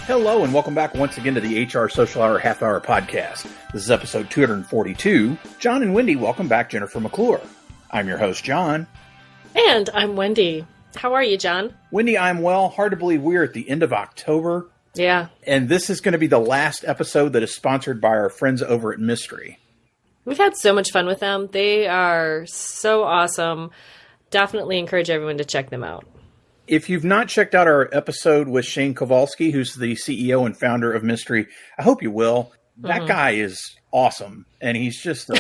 Hello, and welcome back once again to the HR Social Hour Half Hour Podcast. This is episode 242. Jon and Wendy, welcome back, Jennifer McClure. I'm your host, Jon. And I'm Wendy. How are you, Jon? Wendy, I'm well. Hard to believe we're at the end of October. Yeah. And this is going to be the last episode that is sponsored by our friends over at Mystery. We've had so much fun with them. They are so awesome. Definitely encourage everyone to check them out. If you've not checked out our episode with Shane Kowalski, who's the CEO and founder of Mystery, I hope you will. That guy is awesome. And he's just,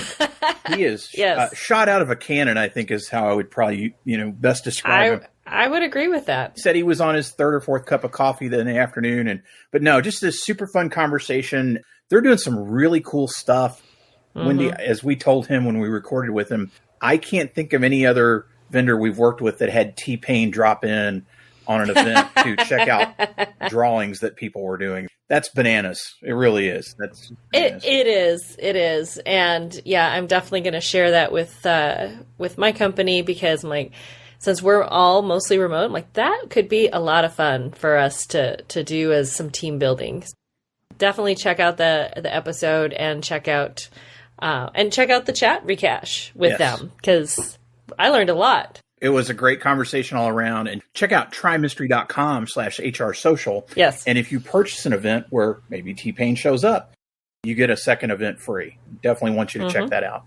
he is Yes. shot out of a cannon, I think is how I would probably, best describe him. I would agree with that. He said he was on his third or fourth cup of coffee in the afternoon. But no, just this super fun conversation. They're doing some really cool stuff. Wendy, as we told him when we recorded with him, I can't think of any other vendor we've worked with that had T-Pain drop in on an event to check out drawings that people were doing. That's bananas. It really is. That's bananas. It is. And yeah, I'm definitely going to share that with my company because I'm like, since we're all mostly remote, I'm like, that could be a lot of fun for us to do as some team building. Definitely check out the episode and check out the chat recache with them because I learned a lot. It was a great conversation all around. And check out trymystery.com/HR social. Yes. And if you purchase an event where maybe T-Pain shows up, you get a second event free. Definitely want you to check that out.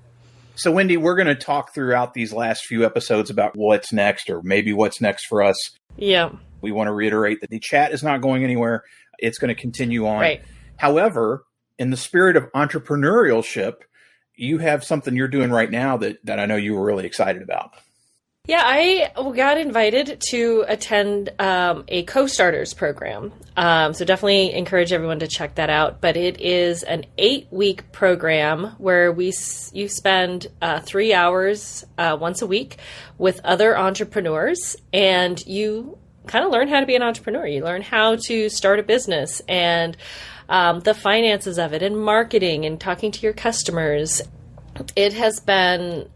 So, Wendy, we're going to talk throughout these last few episodes about what's next or maybe what's next for us. Yeah. We want to reiterate that the chat is not going anywhere. It's going to continue on. Right. However, in the spirit of entrepreneurship, you have something you're doing right now that I know you were really excited about. Yeah, I got invited to attend a co-starters program. So definitely encourage everyone to check that out. But it is an 8-week program where you spend 3 hours once a week with other entrepreneurs, and you kind of learn how to be an entrepreneur. You learn how to start a business and the finances of it and marketing and talking to your customers. It has been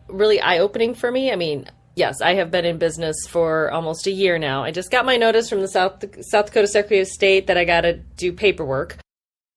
really eye-opening for me. I mean, yes, I have been in business for almost a year now. I just got my notice from the South Dakota Secretary of State that I got to do paperwork.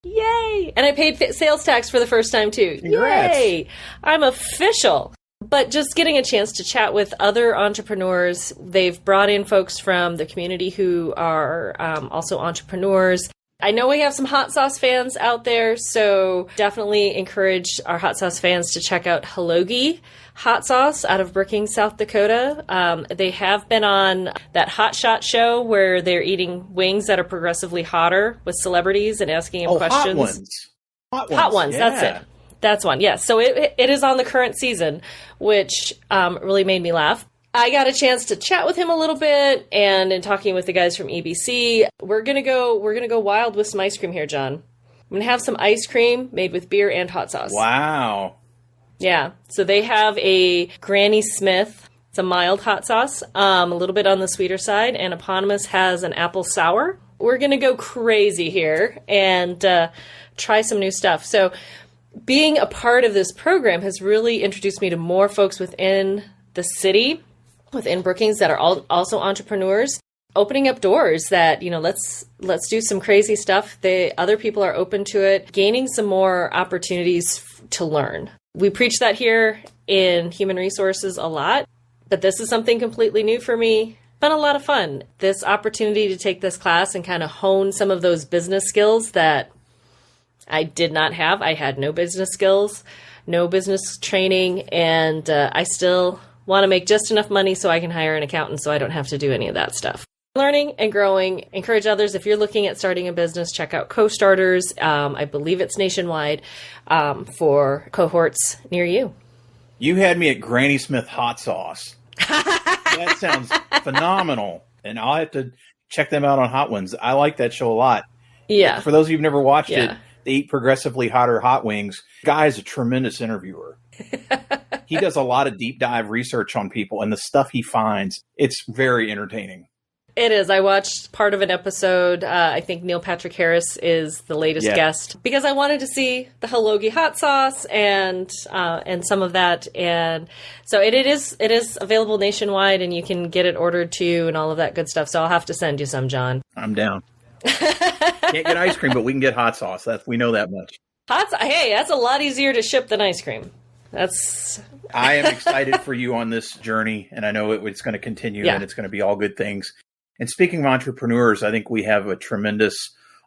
Yay! And I paid sales tax for the first time too. Congrats. Yay! I'm official. But just getting a chance to chat with other entrepreneurs. They've brought in folks from the community who are also entrepreneurs. I know we have some hot sauce fans out there, so definitely encourage our hot sauce fans to check out Halogi Hot Sauce out of Brookings, South Dakota. They have been on that Hot Shot show where they're eating wings that are progressively hotter with celebrities and asking them questions. Hot ones. Yeah. That's it. That's one. Yes. So it is on the current season, which really made me laugh. I got a chance to chat with him a little bit, and in talking with the guys from EBC, we're gonna go wild with some ice cream here, Jon. I'm gonna have some ice cream made with beer and hot sauce. Wow. Yeah. So they have a Granny Smith. It's a mild hot sauce, a little bit on the sweeter side, and Eponymous has an apple sour. We're gonna go crazy here and try some new stuff. So being a part of this program has really introduced me to more folks within the city, within Brookings, that are also entrepreneurs, opening up doors that, let's do some crazy stuff. Other people are open to it, gaining some more opportunities to learn. We preach that here in human resources a lot, but this is something completely new for me. Been a lot of fun. This opportunity to take this class and kind of hone some of those business skills that I did not have. I had no business skills, no business training, and I still want to make just enough money so I can hire an accountant so I don't have to do any of that stuff. Learning and growing. Encourage others. If you're looking at starting a business, check out Co-Starters. I believe it's nationwide for cohorts near you. You had me at Granny Smith hot sauce. That sounds phenomenal. And I'll have to check them out on Hot Ones. I like that show a lot. Yeah. For those of you who've never watched it, they eat progressively hotter hot wings. The guy is a tremendous interviewer. He does a lot of deep dive research on people, and the stuff he finds, it's very entertaining. It is. I watched part of an episode. I think Neil Patrick Harris is the latest guest because I wanted to see the Halogi hot sauce and some of that. And so it is available nationwide, and you can get it ordered too and all of that good stuff. So I'll have to send you some, Jon. I'm down. Can't get ice cream, but we can get hot sauce. We know that much. Hey, that's a lot easier to ship than ice cream. I am excited for you on this journey, and I know it's going to continue, and it's going to be all good things. And speaking of entrepreneurs, I think we have a tremendous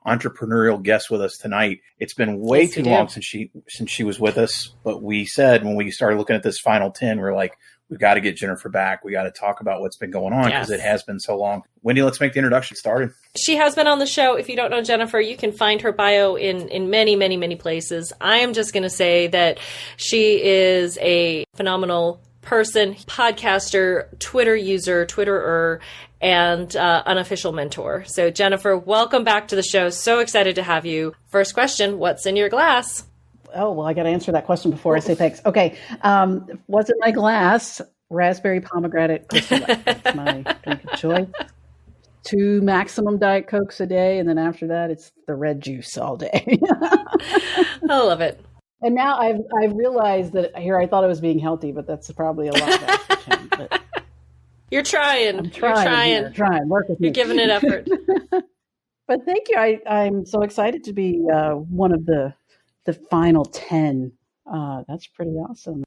entrepreneurial guest with us tonight. It's been way too long since she was with us, but we said when we started looking at this final 10, we're like, we've got to get Jennifer back. We got to talk about what's been going on because it has been so long. Wendy, let's make the introduction started. She has been on the show. If you don't know Jennifer, you can find her bio in many, many, many places. I am just going to say that she is a phenomenal person, podcaster, Twitter user, Twitterer, and unofficial mentor. So Jennifer, welcome back to the show. So excited to have you. First question, what's in your glass? Oh, well, I got to answer that question before I say thanks. Okay. What's in my glass? Raspberry pomegranate crystal. That's my drink of choice. 2 maximum Diet Cokes a day. And then after that, it's the red juice all day. I love it. And now I've realized that here I thought I was being healthy, but that's probably a lot of aspartame. But You're trying. I'm trying. You're trying. Work with me. You're giving it effort. But thank you. I'm so excited to be one of the final 10. That's pretty awesome.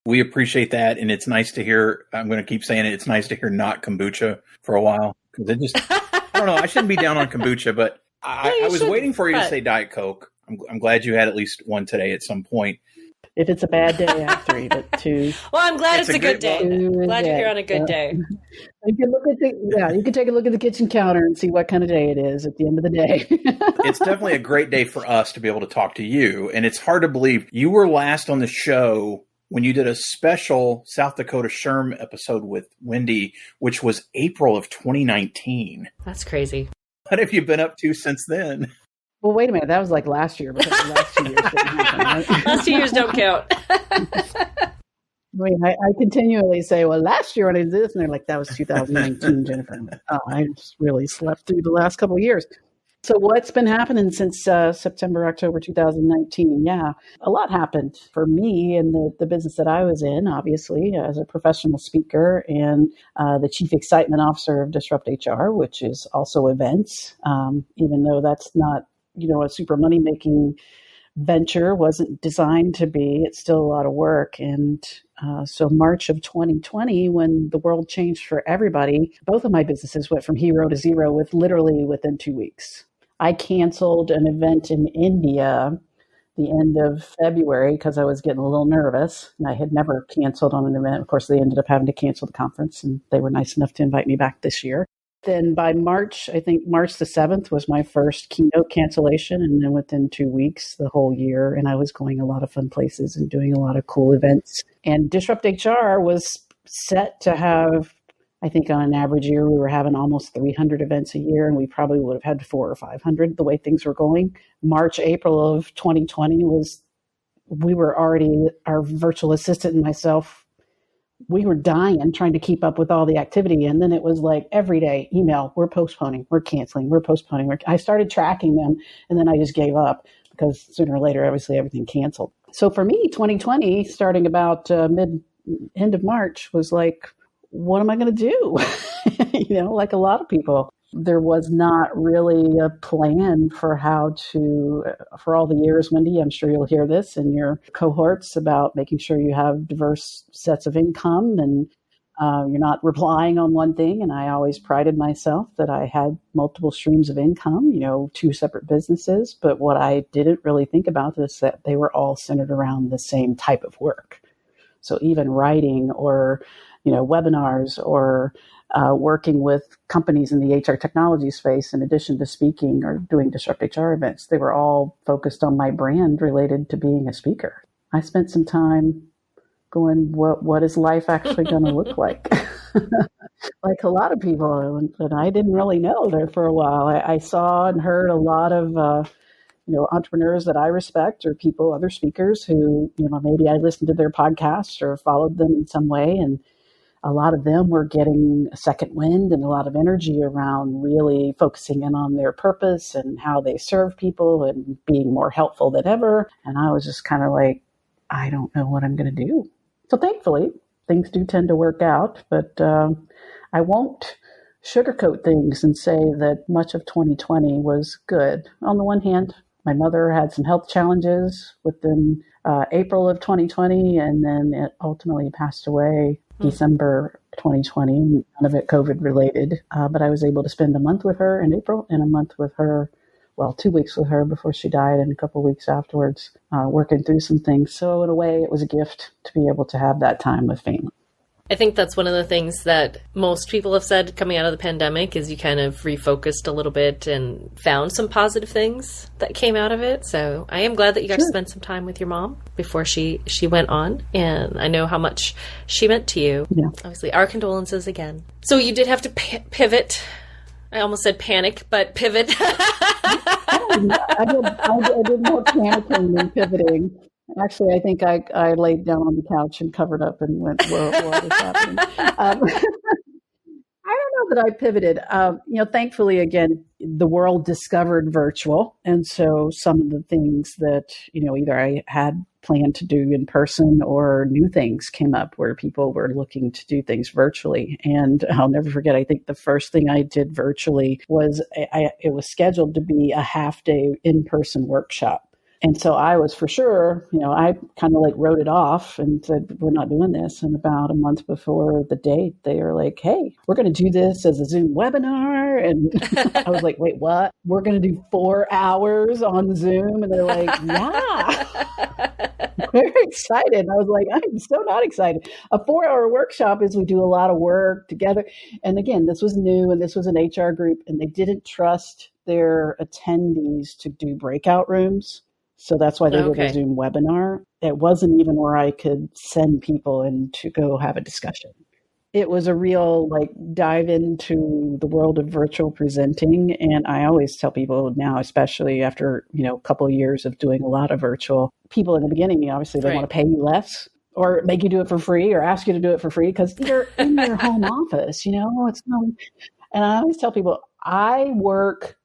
We appreciate that. And it's nice to hear, I'm going to keep saying it, it's nice to hear not kombucha for a while. Because it just, I don't know, I shouldn't be down on kombucha, but I was waiting for you to say Diet Coke. I'm glad you had at least one today at some point. If it's a bad day, I have 3, but 2. Well, I'm glad it's a good day. Glad you're here on a good day. You can look at you can take a look at the kitchen counter and see what kind of day it is at the end of the day. It's definitely a great day for us to be able to talk to you. And it's hard to believe you were last on the show when you did a special South Dakota Sherm episode with Wendy, which was April of 2019. That's crazy. What have you been up to since then? Well, wait a minute. That was like last year, because the last 2 years didn't happen, right? Last 2 years don't count. I mean, I continually say, well, last year when I did this, and they're like, that was 2019, Jennifer. I'm like, oh, I just really slept through the last couple of years. So what's been happening since September, October 2019? Yeah, a lot happened for me in the business that I was in, obviously, as a professional speaker and the chief excitement officer of DisruptHR, which is also events, even though that's not, a super money-making venture, wasn't designed to be. It's still a lot of work. And so March of 2020, when the world changed for everybody, both of my businesses went from hero to zero within 2 weeks. I canceled an event in India the end of February because I was getting a little nervous, and I had never canceled on an event. Of course, they ended up having to cancel the conference, and they were nice enough to invite me back this year. Then by March, I think March the 7th was my first keynote cancellation. And then within 2 weeks, the whole year. And I was going a lot of fun places and doing a lot of cool events. And DisruptHR was set to have, I think on an average year, we were having almost 300 events a year. And we probably would have had 400 or 500 the way things were going. March, April of 2020 we were already, our virtual assistant and myself, we were dying trying to keep up with all the activity. And then it was like every day, email, we're postponing, we're canceling, we're postponing. I started tracking them, and then I just gave up because sooner or later, obviously, everything canceled. So for me, 2020, starting about end of March, was like, what am I going to do? Like a lot of people. There was not really a plan for for all the years, Wendy, I'm sure you'll hear this in your cohorts about making sure you have diverse sets of income and you're not relying on one thing. And I always prided myself that I had multiple streams of income, 2 separate businesses. But what I didn't really think about is that they were all centered around the same type of work. So even writing or, webinars or working with companies in the HR technology space, in addition to speaking or doing DisruptHR events, they were all focused on my brand related to being a speaker. I spent some time going, what is life actually going to look like? Like a lot of people, and I didn't really know there for a while. I saw and heard a lot of entrepreneurs that I respect or other speakers who, maybe I listened to their podcasts or followed them in some way, and a lot of them were getting a second wind and a lot of energy around really focusing in on their purpose and how they serve people and being more helpful than ever. And I was just kind of like, I don't know what I'm going to do. So thankfully, things do tend to work out, but I won't sugarcoat things and say that much of 2020 was good. On the one hand, my mother had some health challenges within April of 2020, and then it ultimately passed away December 2020, none of it COVID related. But I was able to spend a month with her in April and a month with her, 2 weeks with her before she died and a couple of weeks afterwards, working through some things. So in a way, it was a gift to be able to have that time with family. I think that's one of the things that most people have said coming out of the pandemic is you kind of refocused a little bit and found some positive things that came out of it. So I am glad that you got to spend some time with your mom before she went on. And I know how much she meant to you. Yeah. Obviously, our condolences again. So you did have to pivot. I almost said panic, but pivot. I did more panicking than pivoting. Actually, I think I laid down on the couch and covered up and went, what is happening? I don't know that I pivoted. Thankfully, again, the world discovered virtual. And so some of the things that, either I had planned to do in person or new things came up where people were looking to do things virtually. And I'll never forget, I think the first thing I did virtually was it was scheduled to be a half-day in-person workshop. And so I was for sure, I kind of wrote it off and said, we're not doing this. And about a month before the date, they were like, hey, we're going to do this as a Zoom webinar. And I was like, wait, what? We're going to do 4 hours on Zoom? And they're like, yeah. Very excited. And I was like, I'm so not excited. A 4-hour workshop is we do a lot of work together. And again, this was new and this was an HR group and they didn't trust their attendees to do breakout rooms. So that's why they did a Zoom webinar. It wasn't even where I could send people in to go have a discussion. It was a real dive into the world of virtual presenting. And I always tell people now, especially after, a couple of years of doing a lot of virtual, people in the beginning, obviously they want to pay you less or make you do it for free or ask you to do it for free because you're in your home office, it's not. And I always tell people, I work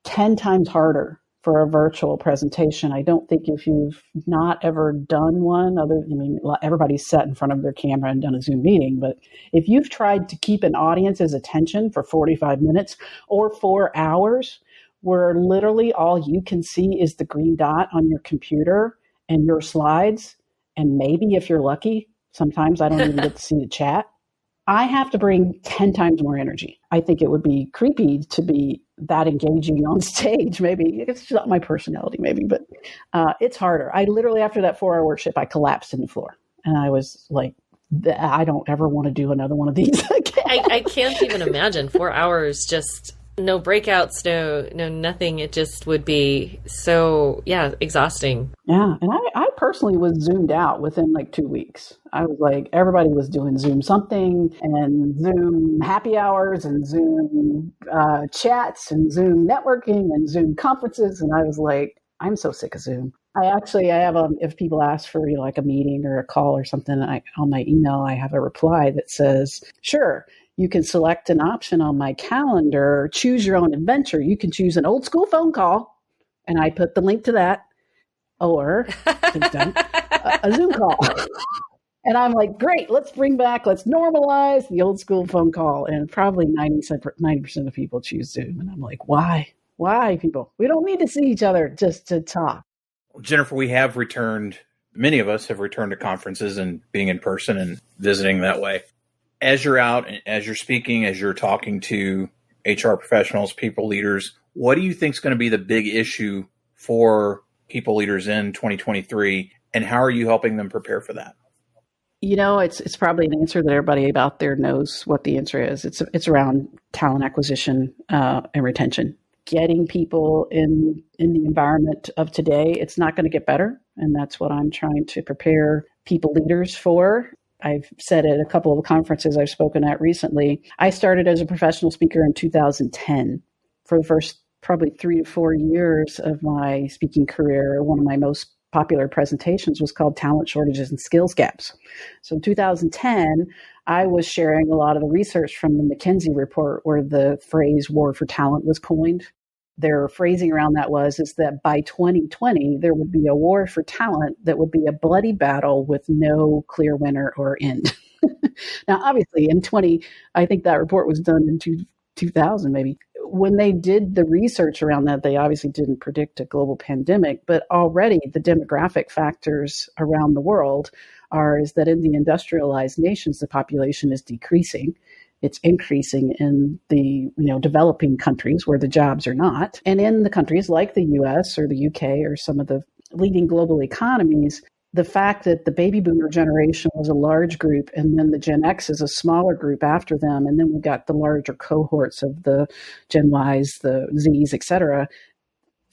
10 times harder for a virtual presentation. I don't think if you've not ever done one, everybody's sat in front of their camera and done a Zoom meeting, but if you've tried to keep an audience's attention for 45 minutes or 4 hours, where literally all you can see is the green dot on your computer and your slides, and maybe if you're lucky, sometimes I don't even get to see the chat, I have to bring 10 times more energy. I think it would be creepy to be that engaging on stage. Maybe it's not my personality, but it's harder. I literally, after that 4-hour workshop, I collapsed in the floor and I was like, I don't ever want to do another one of these again. I can't even imagine 4 hours, just no breakouts, no nothing. It just would be so, exhausting. Yeah. And I personally was zoomed out within 2 weeks. I was like, everybody was doing Zoom something and Zoom happy hours and Zoom chats and Zoom networking and Zoom conferences. And I was like, I'm so sick of Zoom. I have if people ask for a meeting or a call or something, on my email, I have a reply that says, sure, you can select an option on my calendar, choose your own adventure. You can choose an old school phone call. And I put the link to that, or a Zoom call. And I'm like, great, let's normalize the old school phone call. And probably 90% of people choose Zoom. And I'm like, why? Why, people? We don't need to see each other just to talk. Jennifer, many of us have returned to conferences and being in person and visiting that way. As you're out, as you're speaking, as you're talking to HR professionals, people leaders, what do you think is going to be the big issue for people leaders in 2023? And how are you helping them prepare for that? It's probably an answer that everybody out there knows what the answer is. It's around talent acquisition and retention. Getting people in the environment of today, it's not going to get better. And that's what I'm trying to prepare people leaders for. I've said at a couple of conferences I've spoken at recently, I started as a professional speaker in 2010. For the first probably 3 to 4 years of my speaking career, one of my most popular presentations was called Talent Shortages and Skills Gaps. So in 2010, I was sharing a lot of the research from the McKinsey report where the phrase war for talent was coined. Their phrasing around that is that by 2020, there would be a war for talent that would be a bloody battle with no clear winner or end. Now, obviously, I think that report was done in 2000 maybe. When they did the research around that, they obviously didn't predict a global pandemic, but already the demographic factors around the world is that in the industrialized nations, the population is decreasing. It's increasing in the developing countries where the jobs are not. And in the countries like the US or the UK or some of the leading global economies, the fact that the baby boomer generation was a large group and then the Gen X is a smaller group after them, and then we've got the larger cohorts of the Gen Ys, the Zs, et cetera,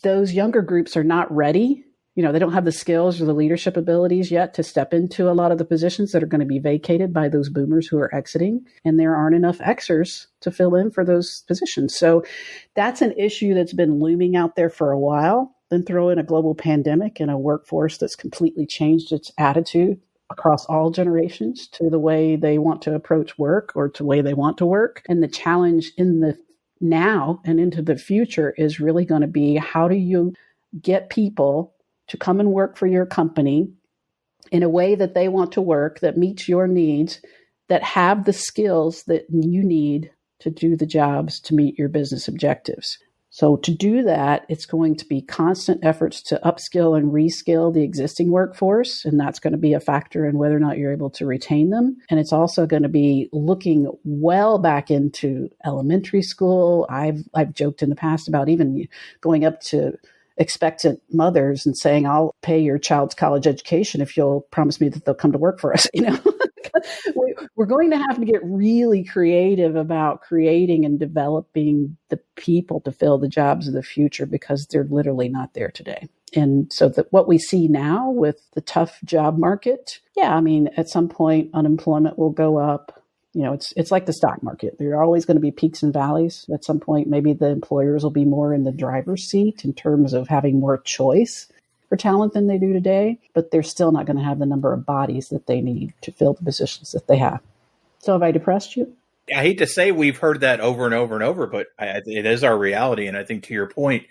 those younger groups are not ready. They don't have the skills or the leadership abilities yet to step into a lot of the positions that are going to be vacated by those boomers who are exiting, and there aren't enough Xers to fill in for those positions. So that's an issue that's been looming out there for a while. Then throw in a global pandemic and a workforce that's completely changed its attitude across all generations to the way they want to approach work or to the way they want to work. And the challenge in the now and into the future is really going to be, how do you get people to come and work for your company in a way that they want to work, that meets your needs, that have the skills that you need to do the jobs to meet your business objectives. So to do that, it's going to be constant efforts to upskill and reskill the existing workforce, and that's going to be a factor in whether or not you're able to retain them. And it's also going to be looking well back into elementary school. I've joked in the past about even going up to expectant mothers and saying, I'll pay your child's college education if you'll promise me that they'll come to work for us. We're going to have to get really creative about creating and developing the people to fill the jobs of the future, because they're literally not there today. And so that what we see now with the tough job market, at some point unemployment will go up. It's like the stock market. There are always going to be peaks and valleys. At some point, maybe the employers will be more in the driver's seat in terms of having more choice for talent than they do today, but they're still not going to have the number of bodies that they need to fill the positions that they have. So have I depressed you? I hate to say we've heard that over and over and over, but it is our reality. And I think to your point,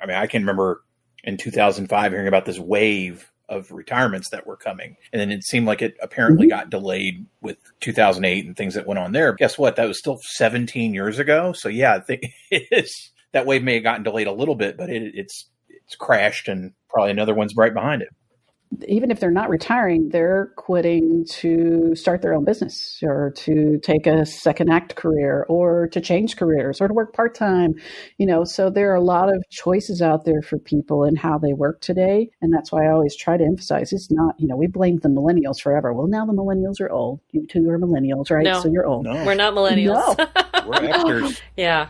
I can remember in 2005 hearing about this wave of retirements that were coming. And then it seemed like it apparently got delayed with 2008 and things that went on there. Guess what? That was still 17 years ago. So I think that wave may have gotten delayed a little bit, but it's crashed, and probably another one's right behind it. Even if they're not retiring, they're quitting to start their own business or to take a second act career or to change careers or to work part-time, so there are a lot of choices out there for people in how they work today. And that's why I always try to emphasize, it's not, we blamed the millennials forever. Well, now the millennials are old. You two are millennials, right? No, so you're old. No. We're not millennials. No. We're Xers. Yeah.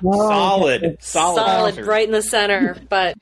Solid, right in the center, but...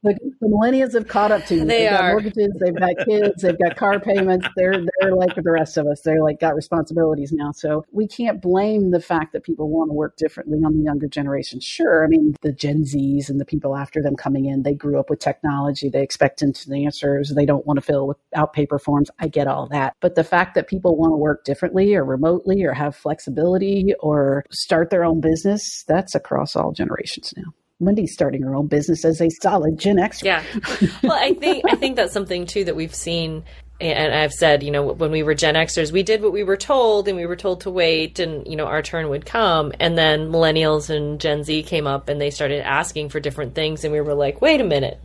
The millennials have caught up to you. They've got mortgages, they've got kids, they've got car payments. They're like the rest of us. They're got responsibilities now. So we can't blame the fact that people want to work differently on the younger generation. Sure, the Gen Zs and the people after them coming in, they grew up with technology. They expect instant answers. They don't want to fill out paper forms. I get all that. But the fact that people want to work differently or remotely or have flexibility or start their own business, that's across all generations now. Wendy's starting her own business as a solid Gen X. Yeah. Well, I think that's something too that we've seen, and I've said, when we were Gen Xers, we did what we were told, and we were told to wait, and our turn would come. And then millennials and Gen Z came up, and they started asking for different things, and we were like, wait a minute,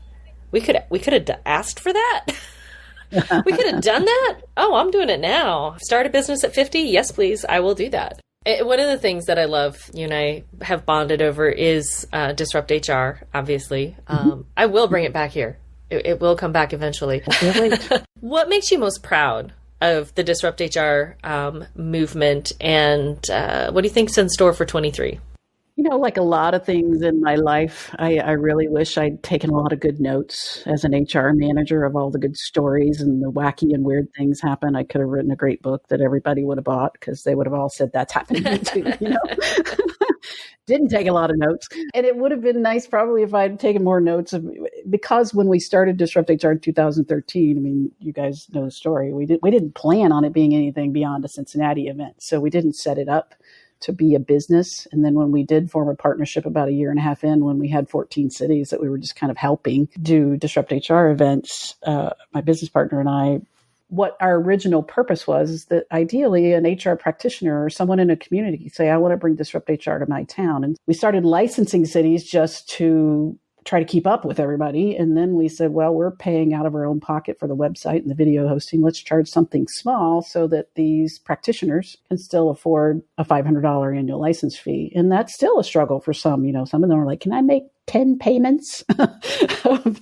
we could have asked for that. We could have done that. Oh, I'm doing it now. Start a business at 50. Yes, please. I will do that. One of the things that I love, you and I have bonded over, is DisruptHR, obviously. I will bring it back here. It will come back eventually. What makes you most proud of the DisruptHR movement, and what do you think's in store for 23? Like a lot of things in my life, I really wish I'd taken a lot of good notes as an HR manager of all the good stories and the wacky and weird things happen. I could have written a great book that everybody would have bought, because they would have all said that's happening to me too, Didn't take a lot of notes. And it would have been nice probably if I'd taken more notes because when we started DisruptHR in 2013, you guys know the story. We didn't plan on it being anything beyond a Cincinnati event. So we didn't set it up to be a business. And then when we did form a partnership about a year and a half in, when we had 14 cities that we were just kind of helping do DisruptHR events, my business partner and I what our original purpose was is that ideally an HR practitioner or someone in a community say, I want to bring Disrupt HR to my town. And we started licensing cities just to try to keep up with everybody. And then we said, well, we're paying out of our own pocket for the website and the video hosting. Let's charge something small so that these practitioners can still afford a $500 annual license fee. And that's still a struggle for some. Some of them are like, can I make 10 payments of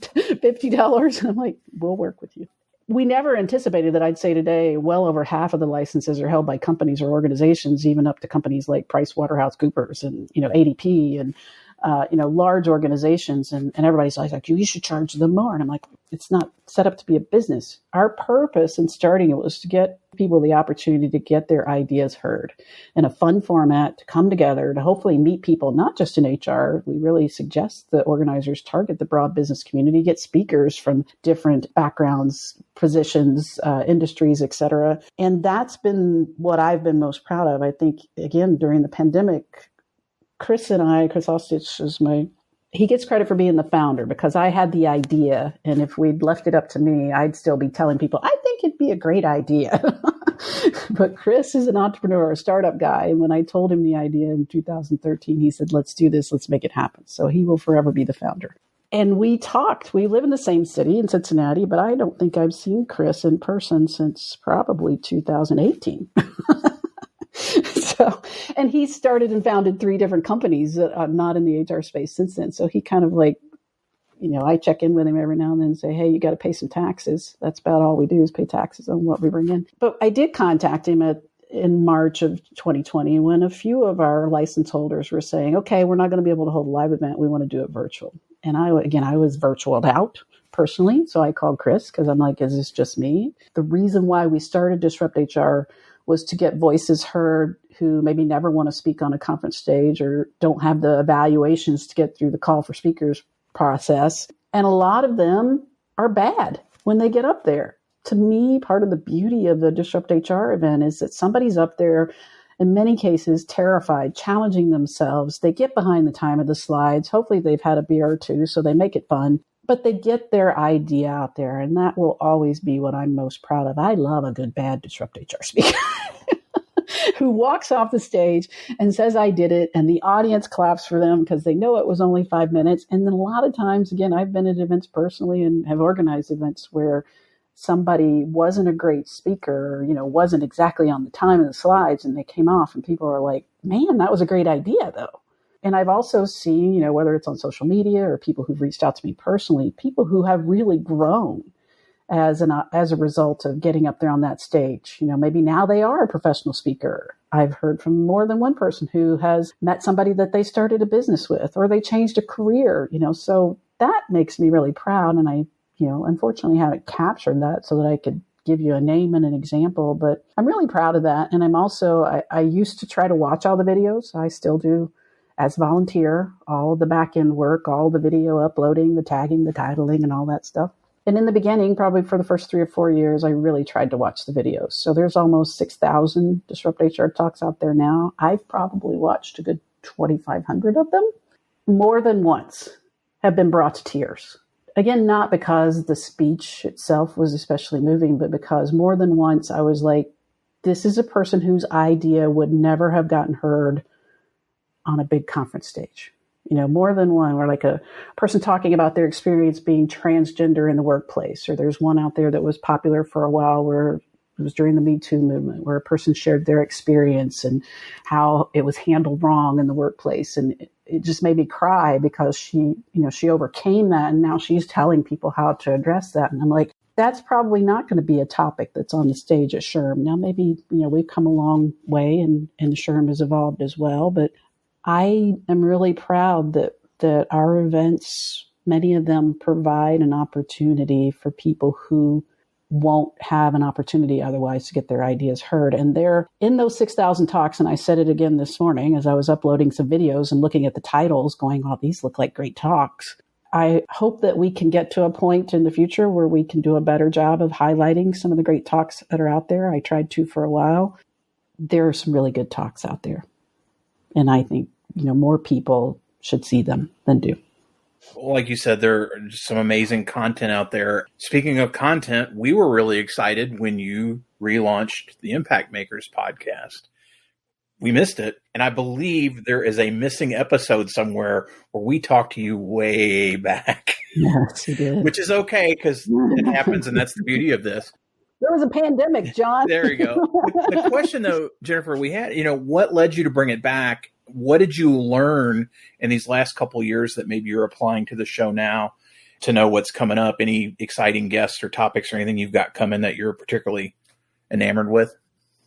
$50? And I'm like, we'll work with you. We never anticipated that. I'd say today, well over half of the licenses are held by companies or organizations, even up to companies like PricewaterhouseCoopers and, ADP and, large organizations. And everybody's like, you should charge them more. And I'm like, it's not set up to be a business. Our purpose in starting it was to get people the opportunity to get their ideas heard in a fun format, to come together, to hopefully meet people, not just in HR. We really suggest the organizers target the broad business community, get speakers from different backgrounds, positions, industries, et cetera. And that's been what I've been most proud of. I think, again, during the pandemic, Chris Ostich is he gets credit for being the founder because I had the idea. And if we'd left it up to me, I'd still be telling people, I think it'd be a great idea. But Chris is an entrepreneur, a startup guy. And when I told him the idea in 2013, he said, let's do this. Let's make it happen. So he will forever be the founder. And we talked. We live in the same city in Cincinnati, but I don't think I've seen Chris in person since probably 2018. And he started and founded 3 different companies that are not in the HR space since then. So he kind of like, I check in with him every now and then and say, hey, you got to pay some taxes. That's about all we do is pay taxes on what we bring in. But I did contact him in March of 2020 when a few of our license holders were saying, okay, we're not going to be able to hold a live event. We want to do it virtual. And I was virtualed out personally. So I called Chris because I'm like, is this just me? The reason why we started Disrupt HR was to get voices heard who maybe never want to speak on a conference stage or don't have the evaluations to get through the call for speakers process. And a lot of them are bad when they get up there. To me, part of the beauty of the Disrupt HR event is that somebody's up there, in many cases, terrified, challenging themselves. They get behind the time of the slides. Hopefully they've had a beer or two, so they make it fun. But they get their idea out there, and that will always be what I'm most proud of. I love a good, bad Disrupt HR speaker who walks off the stage and says, I did it, and the audience claps for them because they know it was only 5 minutes. And then a lot of times, again, I've been at events personally and have organized events where somebody wasn't a great speaker, wasn't exactly on the time of the slides, and they came off and people are like, man, that was a great idea, though. And I've also seen, whether it's on social media or people who've reached out to me personally, people who have really grown as a result of getting up there on that stage. Maybe now they are a professional speaker. I've heard from more than one person who has met somebody that they started a business with, or they changed a career, so that makes me really proud. And I, unfortunately haven't captured that so that I could give you a name and an example, but I'm really proud of that. And I'm also, I used to try to watch all the videos. I still do. As volunteer, all the back end work, all the video uploading, the tagging, the titling, and all that stuff. And in the beginning, probably for the first 3 or 4 years, I really tried to watch the videos. So there's almost 6,000 Disrupt HR talks out there now. I've probably watched a good 2,500 of them. More than once have been brought to tears. Again, not because the speech itself was especially moving, but because more than once I was like, this is a person whose idea would never have gotten heard on a big conference stage. More than one, where like a person talking about their experience being transgender in the workplace, or there's one out there that was popular for a while where it was during the Me Too movement, where a person shared their experience and how it was handled wrong in the workplace. And it just made me cry because she overcame that. And now she's telling people how to address that. And I'm like, that's probably not going to be a topic that's on the stage at SHRM. Now, maybe, we've come a long way and SHRM has evolved as well, but I am really proud that our events, many of them provide an opportunity for people who won't have an opportunity otherwise to get their ideas heard. And they're in those 6,000 talks. And I said it again this morning as I was uploading some videos and looking at the titles going, oh, these look like great talks. I hope that we can get to a point in the future where we can do a better job of highlighting some of the great talks that are out there. I tried to for a while. There are some really good talks out there. And I think, more people should see them than do. Like you said, there are some amazing content out there. Speaking of content, we were really excited when you relaunched the Impact Makers podcast. We missed it. And I believe there is a missing episode somewhere where we talked to you way back. Yes, you did. Which is okay because it happens, and that's the beauty of this. There was a pandemic, John. There you go. The question, though, Jennifer, we had, what led you to bring it back? What did you learn in these last couple of years that maybe you're applying to the show now to know what's coming up? Any exciting guests or topics or anything you've got coming that you're particularly enamored with?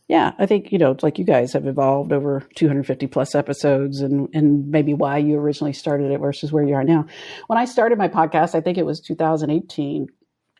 Yeah, I think, it's like you guys have evolved over 250 plus episodes and maybe why you originally started it versus where you are now. When I started my podcast, I think it was 2018.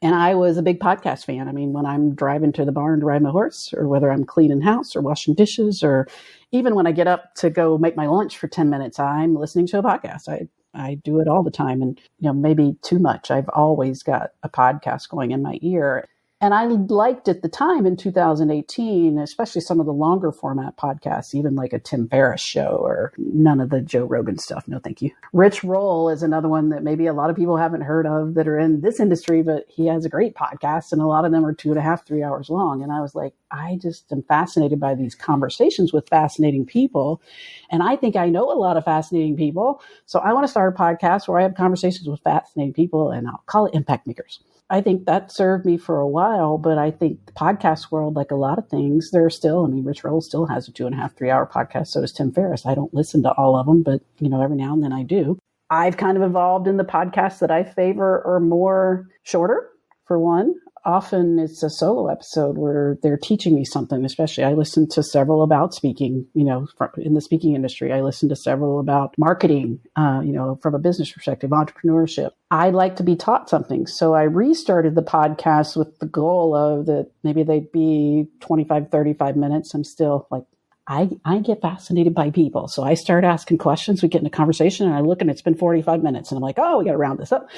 And I was a big podcast fan. I mean, when I'm driving to the barn to ride my horse, or whether I'm cleaning house or washing dishes, or even when I get up to go make my lunch for 10 minutes, I'm listening to a podcast. I do it all the time, and maybe too much. I've always got a podcast going in my ear. And I liked at the time in 2018, especially some of the longer format podcasts, even like a Tim Ferriss show, or none of the Joe Rogan stuff. No, thank you. Rich Roll is another one that maybe a lot of people haven't heard of that are in this industry, but he has a great podcast, and a lot of them are 2.5, 3 hours long. And I was like, I just am fascinated by these conversations with fascinating people. And I think I know a lot of fascinating people. So I want to start a podcast where I have conversations with fascinating people, and I'll call it Impact Makers. I think that served me for a while, but I think the podcast world, like a lot of things, Rich Roll still has a 2.5, 3 hour podcast. So does Tim Ferriss. I don't listen to all of them, but every now and then I do. I've kind of evolved in the podcasts that I favor are more shorter, for one. Often it's a solo episode where they're teaching me something, especially I listen to several about speaking, in the speaking industry. I listen to several about marketing, from a business perspective, entrepreneurship. I like to be taught something. So I restarted the podcast with the goal of that maybe they'd be 25, 35 minutes. I'm still like, I get fascinated by people. So I start asking questions. We get in a conversation and I look and it's been 45 minutes and I'm like, oh, we got to round this up.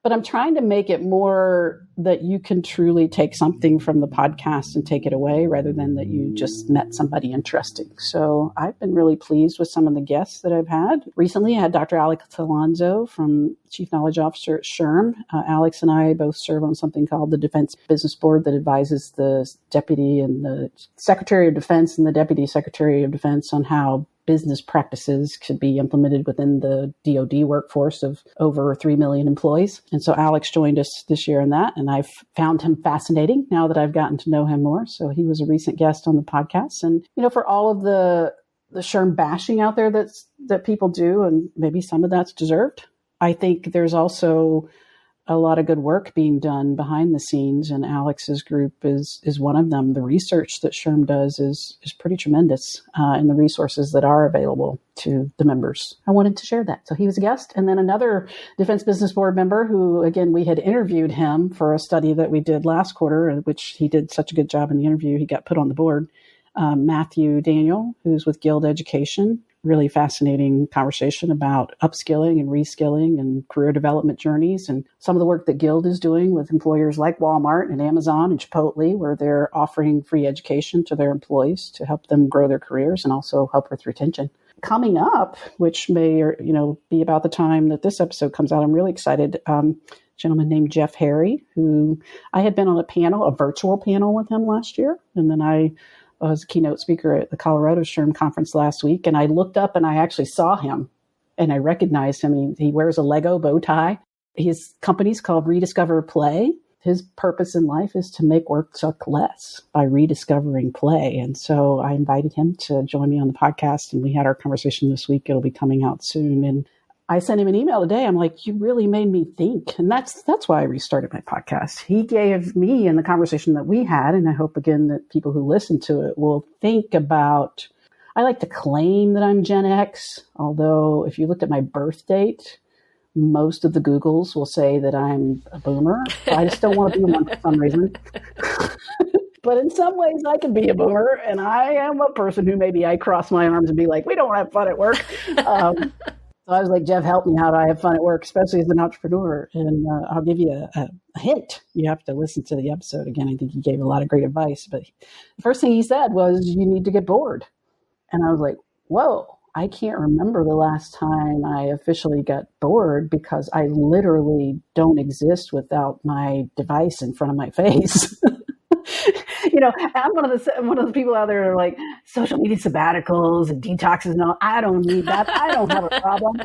But I'm trying to make it more that you can truly take something from the podcast and take it away rather than that you just met somebody interesting. So I've been really pleased with some of the guests that I've had. Recently, I had Dr. Alex Alonso from Chief Knowledge Officer at SHRM. Alex and I both serve on something called the Defense Business Board that advises the Deputy and the Secretary of Defense and the Deputy Secretary of Defense on how business practices could be implemented within the DoD workforce of over 3 million employees. And so Alex joined us this year in that, and I've found him fascinating now that I've gotten to know him more. So he was a recent guest on the podcast. And, for all of the SHRM bashing out there that people do, and maybe some of that's deserved, I think there's also a lot of good work being done behind the scenes, and Alex's group is one of them. The research that SHRM does is pretty tremendous, and the resources that are available to the members. I wanted to share that. So he was a guest. And then another Defense Business Board member who, again, we had interviewed him for a study that we did last quarter, which he did such a good job in the interview, he got put on the board. Matthew Daniel, who's with Guild Education. Really fascinating conversation about upskilling and reskilling and career development journeys, and some of the work that Guild is doing with employers like Walmart and Amazon and Chipotle, where they're offering free education to their employees to help them grow their careers and also help with retention. Coming up, which may be about the time that this episode comes out, I'm really excited. Gentleman named Jeff Harry, who I had been on a virtual panel with him last year, and then I was a keynote speaker at the Colorado SHRM conference last week, and I looked up and I actually saw him and I recognized him. He wears a Lego bow tie. His company's called Rediscover Play. His purpose in life is to make work suck less by rediscovering play. And so I invited him to join me on the podcast, and we had our conversation this week. It'll be coming out soon. And I sent him an email today. I'm like, you really made me think. And that's why I restarted my podcast. He gave me, in the conversation that we had, and I hope, again, that people who listen to it will think about, I like to claim that I'm Gen X, although if you looked at my birth date, most of the Googles will say that I'm a boomer. I just don't want to be one for some reason. But in some ways, I can be a boomer, and I am a person who maybe I cross my arms and be like, we don't have fun at work. So I was like, Jeff, help me. How do I have fun at work, especially as an entrepreneur? And I'll give you a hint. You have to listen to the episode again. I think he gave a lot of great advice. But the first thing he said was, you need to get bored. And I was like, whoa, I can't remember the last time I officially got bored because I literally don't exist without my device in front of my face. I'm one of the people out there that are like social media sabbaticals and detoxes and all. I don't need that. I don't have a problem.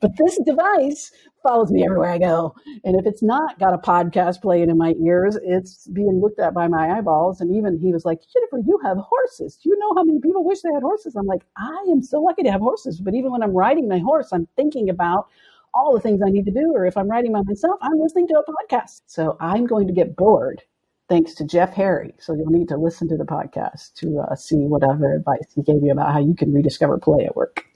But this device follows me everywhere I go. And if it's not got a podcast playing in my ears, it's being looked at by my eyeballs. And even he was like, Jennifer, you have horses. Do you know how many people wish they had horses? I'm like, I am so lucky to have horses. But even when I'm riding my horse, I'm thinking about all the things I need to do. Or if I'm riding by myself, I'm listening to a podcast. So I'm going to get bored. Thanks to Jeff Harry. So you'll need to listen to the podcast to see whatever advice he gave you about how you can rediscover play at work.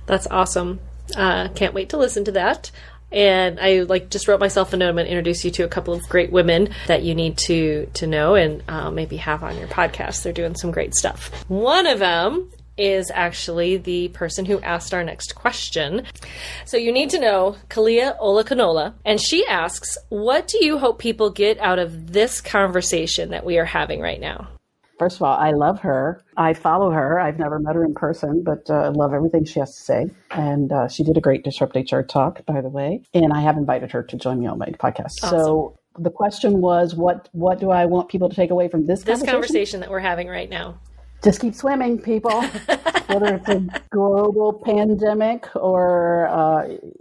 That's awesome. Can't wait to listen to that. And I just wrote myself a note. I'm going to introduce you to a couple of great women that you need to know and maybe have on your podcast. They're doing some great stuff. One of them is actually the person who asked our next question. So you need to know Kalia Olakanola, and she asks, what do you hope people get out of this conversation that we are having right now? First of all, I love her. I follow her. I've never met her in person, but I love everything she has to say. And she did a great DisruptHR talk, by the way. And I have invited her to join me on my podcast. Awesome. So the question was, what do I want people to take away from this conversation that we're having right now? Just keep swimming, people. Whether it's a global pandemic or,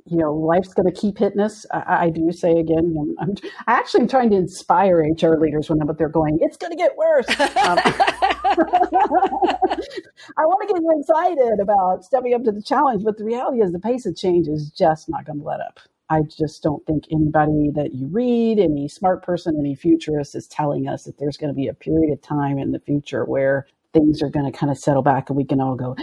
life's going to keep hitting us. I do say again, I'm actually trying to inspire HR leaders when I'm up there going, it's going to get worse. I want to get you excited about stepping up to the challenge, but the reality is the pace of change is just not going to let up. I just don't think anybody that you read, any smart person, any futurist is telling us that there's going to be a period of time in the future where things are going to kind of settle back and we can all go,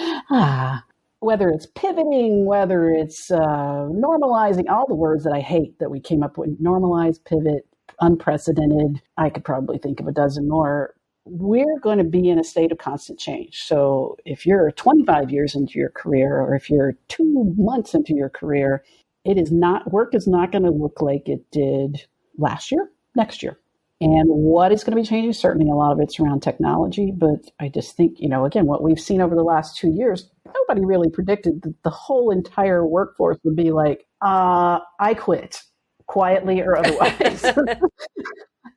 whether it's pivoting, whether it's normalizing, all the words that I hate that we came up with, normalize, pivot, unprecedented. I could probably think of a dozen more. We're going to be in a state of constant change. So if you're 25 years into your career, or if you're 2 months into your career, work is not going to look like it did last year, next year. And what is going to be changing? Certainly a lot of it's around technology, but I just think, again, what we've seen over the last 2 years, nobody really predicted that the whole entire workforce would be like, I quit, quietly or otherwise.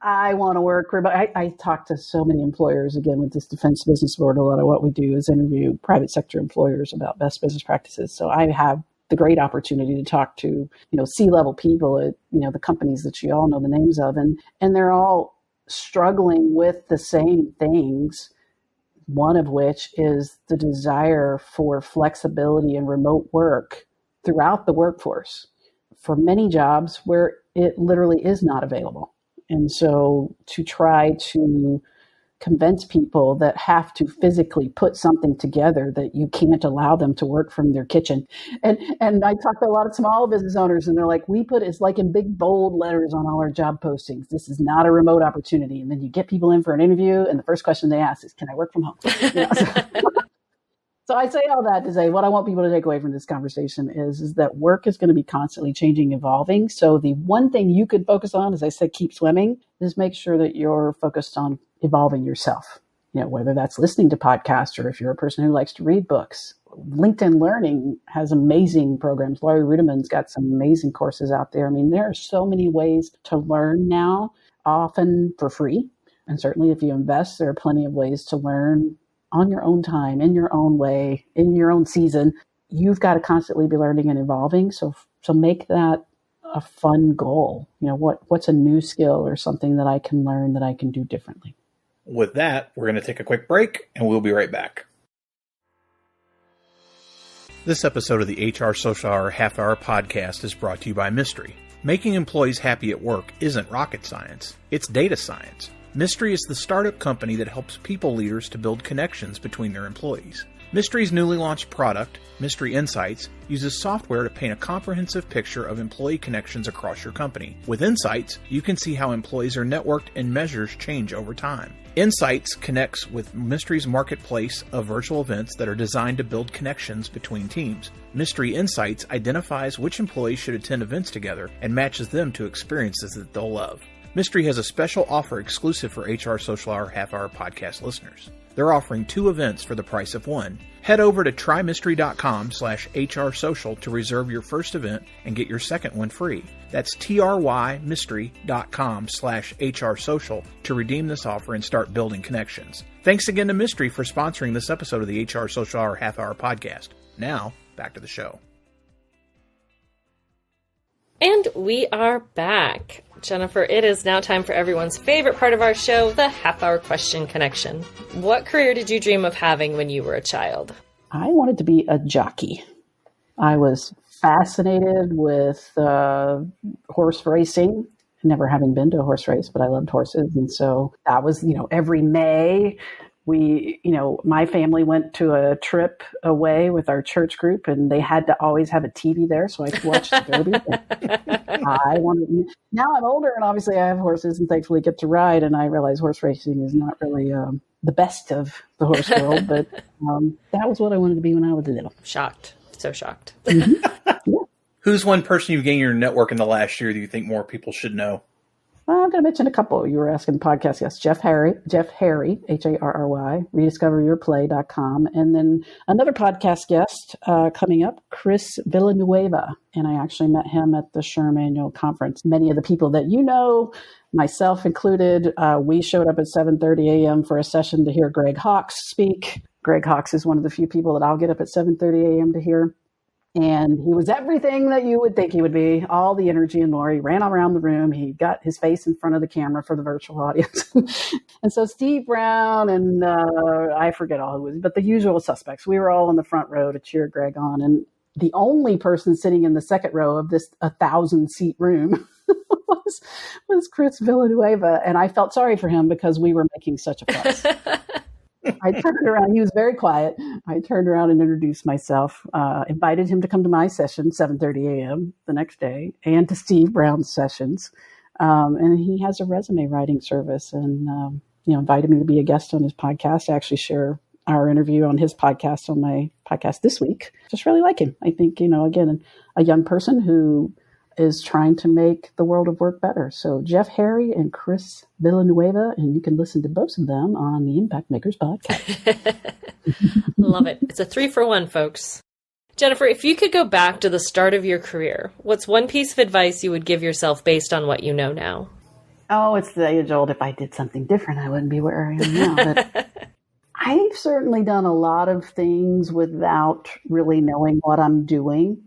I want to work. I talk to so many employers, again, with this Defense Business Board. A lot of what we do is interview private sector employers about best business practices. So I have the great opportunity to talk to, C-level people at, the companies that you all know the names of. And they're all struggling with the same things, one of which is the desire for flexibility and remote work throughout the workforce for many jobs where it literally is not available. And so to try to convince people that have to physically put something together that you can't allow them to work from their kitchen. And I talk to a lot of small business owners and they're like, it's like in big bold letters on all our job postings. This is not a remote opportunity. And then you get people in for an interview and the first question they ask is, can I work from home? So I say all that to say what I want people to take away from this conversation is that work is going to be constantly changing, evolving. So the one thing you could focus on, as I said, keep swimming, is make sure that you're focused on evolving yourself. Whether that's listening to podcasts or if you're a person who likes to read books. LinkedIn Learning has amazing programs. Laurie Rudiman's got some amazing courses out there. I mean, there are so many ways to learn now, often for free. And certainly if you invest, there are plenty of ways to learn on your own time, in your own way, in your own season. You've got to constantly be learning and evolving. So make that a fun goal. What's a new skill or something that I can learn that I can do differently? With that, we're going to take a quick break and we'll be right back. This episode of the HR Social Hour Half Hour podcast is brought to you by Mystery. Making employees happy at work isn't rocket science. It's data science. Mystery is the startup company that helps people leaders to build connections between their employees. Mystery's newly launched product, Mystery Insights, uses software to paint a comprehensive picture of employee connections across your company. With Insights, you can see how employees are networked and measures change over time. Insights connects with Mystery's marketplace of virtual events that are designed to build connections between teams. Mystery Insights identifies which employees should attend events together and matches them to experiences that they'll love. Mystery has a special offer exclusive for HR Social Hour Half Hour podcast listeners. They're offering 2 events for the price of 1. Head over to trymystery.com/HRSocial to reserve your first event and get your second one free. That's trymystery.com/HRSocial to redeem this offer and start building connections. Thanks again to Mystery for sponsoring this episode of the HR Social Hour Half Hour Podcast. Now, back to the show. And we are back. Jennifer, it is now time for everyone's favorite part of our show, the half-hour question connection. What career did you dream of having when you were a child? I wanted to be a jockey. I was fascinated with horse racing, never having been to a horse race, but I loved horses. And so that was, every May, my family went to a trip away with our church group, and they had to always have a TV there so I could watch the Derby. Now I'm older, and obviously I have horses and thankfully get to ride, and I realize horse racing is not really the best of the horse world, but that was what I wanted to be when I was little. Shocked. So shocked. Mm-hmm. Yeah. Who's one person you've gained your network in the last year that you think more people should know? I'm going to mention a couple. You were asking the podcast guests. Jeff Harry, Harry, rediscoveryourplay.com. And then another podcast guest coming up, Chris Villanueva. And I actually met him at the SHRM annual conference. Many of the people that you know, myself included, we showed up at 7:30 a.m. for a session to hear Greg Hawkes speak. Greg Hawkes is one of the few people that I'll get up at 7:30 a.m. to hear. And he was everything that you would think he would be, all the energy and more. He ran around the room. He got his face in front of the camera for the virtual audience. And so Steve Brown and I forget all who was, but the usual suspects. We were all in the front row to cheer Greg on. And the only person sitting in the second row of this 1,000-seat room was Chris Villanueva. And I felt sorry for him because we were making such a fuss. I turned around. He was very quiet. I turned around and introduced myself, invited him to come to my session, 7:30 a.m. the next day, and to Steve Brown's sessions. And he has a resume writing service and, invited me to be a guest on his podcast. I actually share our interview on his podcast on my podcast this week. Just really like him. I think, again, a young person who is trying to make the world of work better. So Jeff Harry and Chris Villanueva, and you can listen to both of them on the Impact Makers podcast. Love it. It's a 3-for-1, folks. Jennifer, if you could go back to the start of your career, what's one piece of advice you would give yourself based on what you know now? Oh, it's the age old, if I did something different, I wouldn't be where I am now. But I've certainly done a lot of things without really knowing what I'm doing.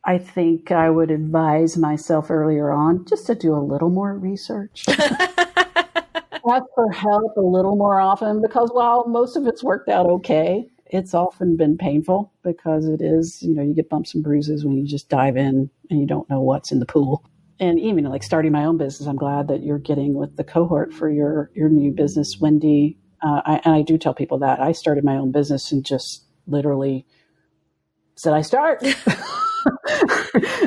I think I would advise myself earlier on just to do a little more research. Ask for help a little more often, because while most of it's worked out okay, it's often been painful because it is, you get bumps and bruises when you just dive in and you don't know what's in the pool. And even like starting my own business, I'm glad that you're getting with the cohort for your new business, Wendy. And I do tell people that I started my own business and just literally said, I start.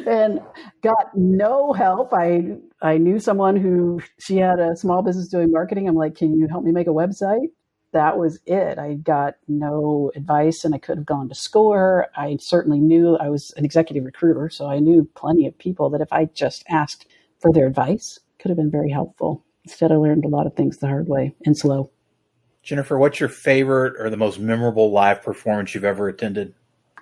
And got no help. I knew someone who, she had a small business doing marketing. I'm like, can you help me make a website? That was it. I got no advice, and I could have gone to SCORE. I certainly knew I was an executive recruiter, so I knew plenty of people that if I just asked for their advice, could have been very helpful. Instead, I learned a lot of things the hard way and slow. Jennifer, what's your favorite or the most memorable live performance you've ever attended?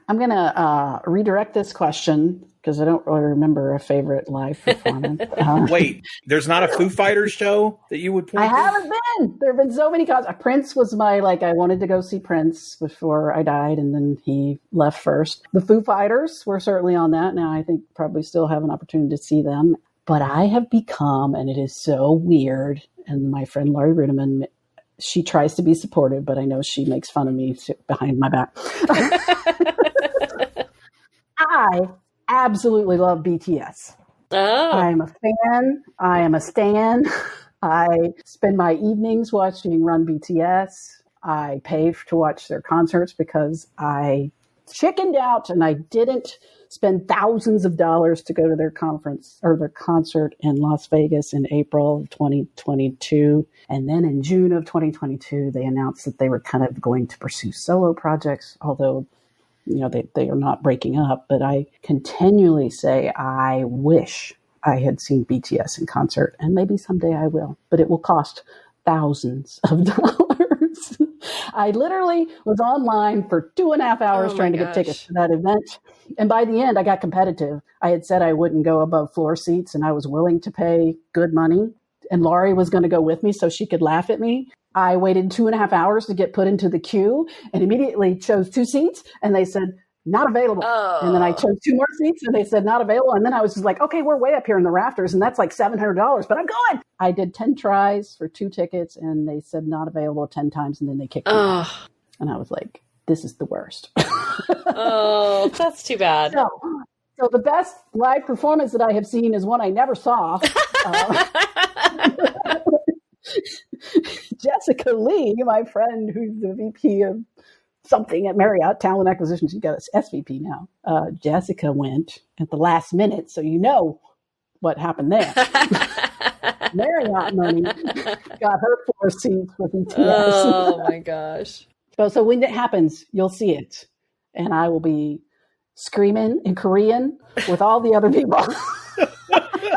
I'm going to redirect this question because I don't really remember a favorite live performance. Wait, there's not a Foo Fighters show that you would point I to? haven't been. There have been so many concerts. Prince was I wanted to go see Prince before I died, and then he left first. The Foo Fighters were certainly on that. Now I think probably still have an opportunity to see them. But I have become, and it is so weird, and my friend Laurie Rudiman, she tries to be supportive, but I know she makes fun of me behind my back. I absolutely love BTS. Oh. I am a fan. I am a stan. I spend my evenings watching Run BTS. I pay to watch their concerts because I chickened out and I didn't spend thousands of dollars to go to their conference or their concert in Las Vegas in April of 2022. And then in June of 2022, they announced that they were kind of going to pursue solo projects, although they are not breaking up. But I continually say, I wish I had seen BTS in concert, and maybe someday I will, but it will cost thousands of dollars. I literally was online for 2.5 hours trying to get tickets to that event. And by the end, I got competitive. I had said I wouldn't go above floor seats, and I was willing to pay good money. And Laurie was going to go with me so she could laugh at me. I waited 2.5 hours to get put into the queue and immediately chose 2 seats. And they said, not available. Oh. And then I chose 2 more seats and they said, not available. And then I was just like, okay, we're way up here in the rafters. And that's like $700, but I'm going. I did 10 tries for 2 tickets and they said not available 10 times. And then they kicked me out. And I was like, this is the worst. Oh, that's too bad. So the best live performance that I have seen is one I never saw. Jessica Lee, my friend who's the VP of something at Marriott, Talent Acquisition. She got an SVP now. Jessica went at the last minute, so you know what happened there. Marriott money got her 4 seats with BTS. Oh my gosh. So when it happens, you'll see it. And I will be screaming in Korean with all the other people.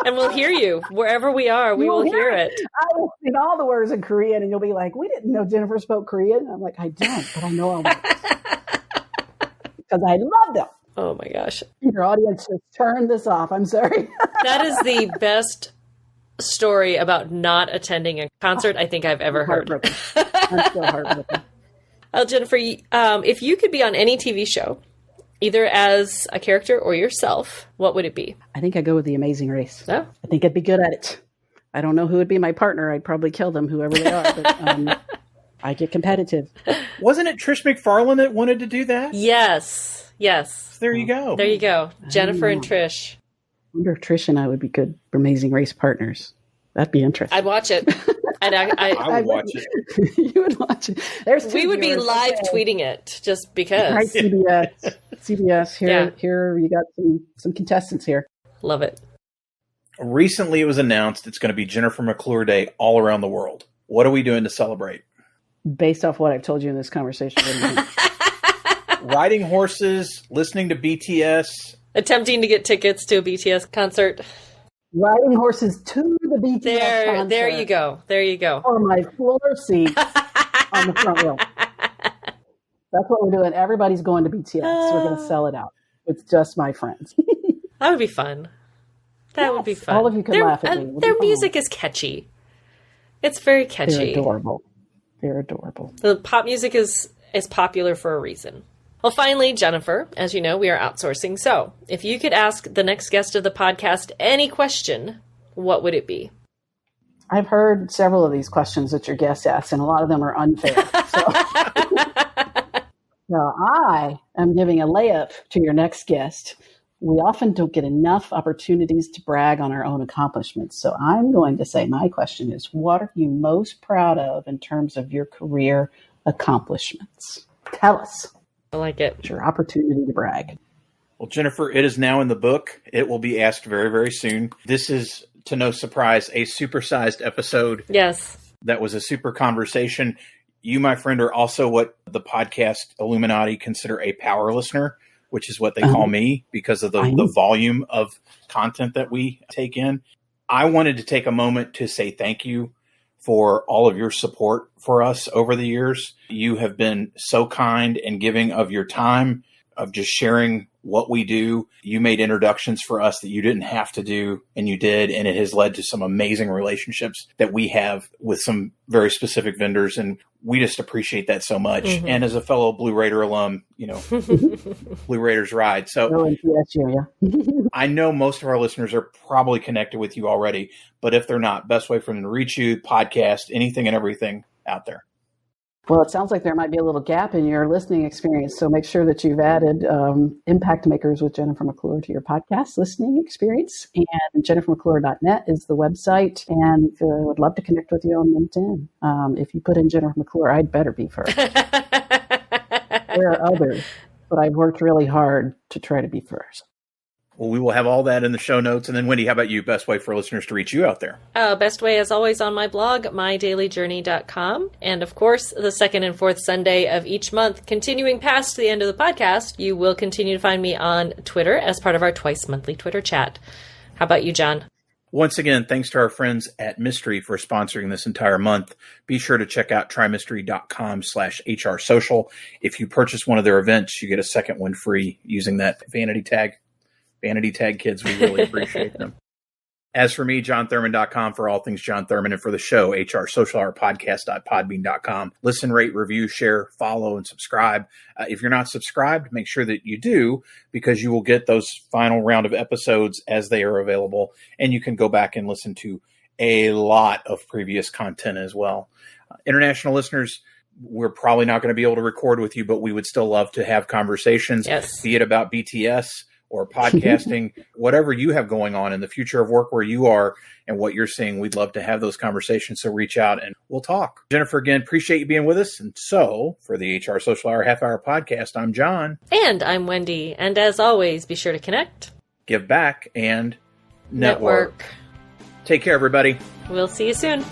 And we'll hear you. Wherever we are, we will hear it. I will sing all the words in Korean, and you'll be like, we didn't know Jennifer spoke Korean. I'm like, I don't, but I know all words. Because I love them. Oh, my gosh. Your audience just turned this off. I'm sorry. That is the best story about not attending a concert I think I've ever heard. I'm still heartbroken. Well, Jennifer, if you could be on any TV show, either as a character or yourself, what would it be? I think I'd go with The Amazing Race. Oh. I think I'd be good at it. I don't know who would be my partner. I'd probably kill them, whoever they are. But I get competitive. Wasn't it Trish McFarlane that wanted to do that? Yes. So there you go. There you go. Jennifer and Trish. I wonder if Trish and I would be good Amazing Race partners. That'd be interesting. I'd watch it. I would watch it. You would watch it. We would be live tweeting it just because. Right, CBS. Here you got some contestants here. Love it. Recently, it was announced it's going to be Jennifer McClure Day all around the world. What are we doing to celebrate? Based off what I've told you in this conversation. Riding horses, listening to BTS. Attempting to get tickets to a BTS concert. Riding horses to the BTS concert. There you go. There you go. Or my floor seats on the front row. That's what we're doing. Everybody's going to BTS. We're going to sell it out. It's just my friends. That would be fun. That would be fun. All of you can laugh at me. Their music is catchy. It's very catchy. They're adorable. The pop music is popular for a reason. Well, finally, Jennifer, as you know, we are outsourcing. So if you could ask the next guest of the podcast any question, what would it be? I've heard several of these questions that your guests ask, and a lot of them are unfair. So I am giving a layup to your next guest. We often don't get enough opportunities to brag on our own accomplishments. So I'm going to say my question is, what are you most proud of in terms of your career accomplishments? Tell us. I like it. It's your opportunity to brag. Well, Jennifer, it is now in the book. It will be asked very, very soon. This is, to no surprise, a supersized episode. Yes. That was a super conversation. You, my friend, are also what the podcast Illuminati consider a power listener, which is what they call me because of the volume of content that we take in. I wanted to take a moment to say thank you for all of your support for us over the years. You have been so kind and giving of your time, of just sharing what we do. You made introductions for us that you didn't have to do, and you did, and it has led to some amazing relationships that we have with some very specific vendors, and we just appreciate that so much. Mm-hmm. And as a fellow Blue Raider alum, you know, Blue Raiders ride. So I know most of our listeners are probably connected with you already, but if they're not, best way for them to reach you, podcast, anything and everything out there. Well, it sounds like there might be a little gap in your listening experience, so make sure that you've added Impact Makers with Jennifer McClure to your podcast listening experience. And JenniferMcClure.net is the website, and I would love to connect with you on LinkedIn. If you put in Jennifer McClure, I'd better be first. There are others, but I've worked really hard to try to be first. Well, we will have all that in the show notes. And then, Wendy, how about you? Best way for listeners to reach you out there? Best way, as always, on my blog, mydailyjourney.com. And, of course, the second and fourth Sunday of each month, continuing past the end of the podcast, you will continue to find me on Twitter as part of our twice monthly Twitter chat. How about you, John? Once again, thanks to our friends at Mystery for sponsoring this entire month. Be sure to check out trymystery.com/HR social. If you purchase one of their events, you get a second one free using that vanity tag. Vanity tag kids, we really appreciate them. As for me, JonThurman.com for all things Jon Thurman, and for the show, HR Social Hour Podcast.podbean.com. Listen, rate, review, share, follow, and subscribe. If you're not subscribed, make sure that you do, because you will get those final round of episodes as they are available, and you can go back and listen to a lot of previous content as well. International listeners, we're probably not going to be able to record with you, but we would still love to have conversations, yes, be it about BTS or podcasting, whatever you have going on in the future of work where you are and what you're seeing. We'd love to have those conversations. So reach out and we'll talk. Jennifer, again, appreciate you being with us. And so for the HR Social Hour Half Hour Podcast, I'm Jon. And I'm Wendy. And as always, be sure to connect, give back, and network. Network. Take care, everybody. We'll see you soon.